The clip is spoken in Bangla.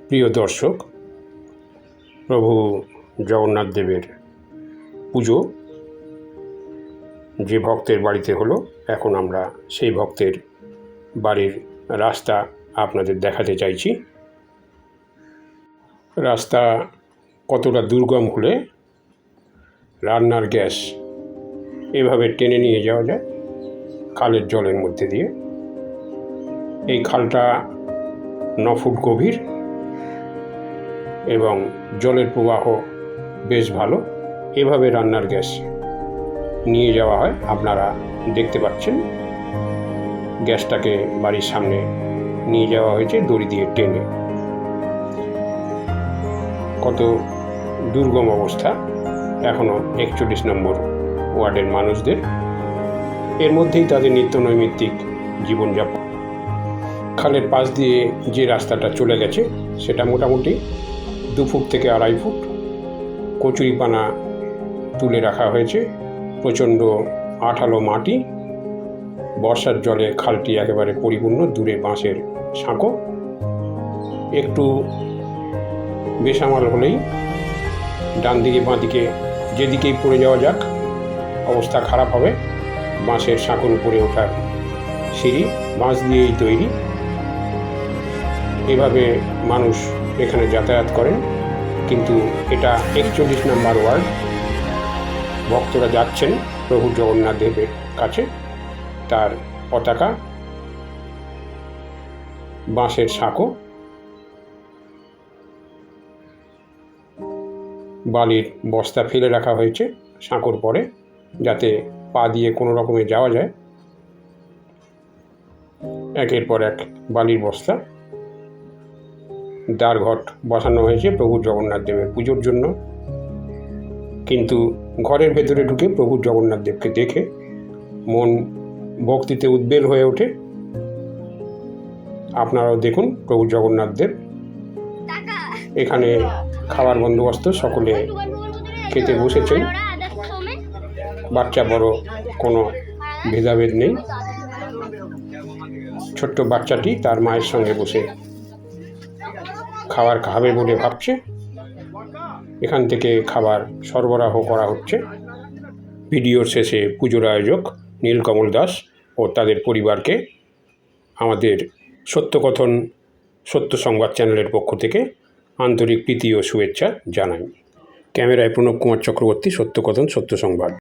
প্রিয় দর্শক, প্রভু জগন্নাথ দেবের পুজো যে ভক্তের বাড়িতে হলো, এখন আমরা সেই ভক্তের বাড়ির রাস্তা আপনাদের দেখাতে চাইছি। রাস্তা কতটা দুর্গম হলে রান্নার গ্যাস এভাবে টেনে নিয়ে যাওয়া যায় খালের জলের মধ্যে দিয়ে। এই খালটা 9 ফুট গভীর এবং জলের প্রবাহ বেশ ভালো। এভাবে রান্নার গ্যাস নিয়ে যাওয়া হয়। আপনারা দেখতে পাচ্ছেন গ্যাসটাকে বাড়ির সামনে নিয়ে যাওয়া হয়েছে দড়ি দিয়ে টেনে। কত দুর্গম অবস্থা এখনও 41 নম্বর ওয়ার্ডের মানুষদের। এর মধ্যেই তাদের নিত্য নৈমিত্তিক জীবনযাপন। খালের পাশ দিয়ে যে রাস্তাটা চলে গেছে সেটা মোটামুটি 2 ফুট থেকে 2.5 ফুট কচুরিপানা তুলে রাখা হয়েছে। প্রচণ্ড আঠালো মাটি, বর্ষার জলে খালটি একেবারে পরিপূর্ণ। দূরে বাঁশের সাঁকো। একটু বেসামাল হলেই ডান দিকে বাঁ দিকে যেদিকেই পড়ে যাওয়া যাক অবস্থা খারাপ হবে। বাঁশের সাঁকোর উপরে ওঠার সিঁড়ি বাঁশ দিয়েই তৈরি। এভাবে মানুষ এখানে যাতায়াত করেন। কিন্তু এটা 41 নম্বর ওয়ার্ড। ভক্তরা যাচ্ছেন প্রভু জগন্নাথ দেবের কাছে। তার পতাকা, বাঁশের সাঁকো, বালির বস্তা ফেলে রাখা হয়েছে সাঁকোর পরে, যাতে পা দিয়ে কোনো রকমে যাওয়া যায়। একের পর এক বালির বস্তা। দ্বারঘট বসানো হয়েছে প্রভু জগন্নাথ দেবের পুজোর জন্য। কিন্তু ঘরের ভেতরে ঢুকে প্রভু জগন্নাথ দেবকে দেখে মন ভক্তিতে উদ্বেল হয়ে ওঠে। আপনারাও দেখুন প্রভু জগন্নাথ দেব। এখানে খাবার বন্দোবস্ত, সকলে খেতে বসেছেন। বাচ্চা বড় কোনো ভেদাভেদ নেই। ছোট্ট বাচ্চাটি তার মায়ের সঙ্গে বসে খাবার খাবে বলে ভাবছে। এখান থেকে খাবার সরবরাহ করা হচ্ছে। ভিডিওর শেষে পুজোর আয়োজক নীলকমল দাস ও তাদের পরিবারকে আমাদের সত্যকথন সত্য সংবাদ চ্যানেলের পক্ষ থেকে আন্তরিক প্রীতি ও শুভেচ্ছা জানাই। ক্যামেরায় প্রণব কুমার চক্রবর্তী, সত্যকথন সত্য সংবাদ।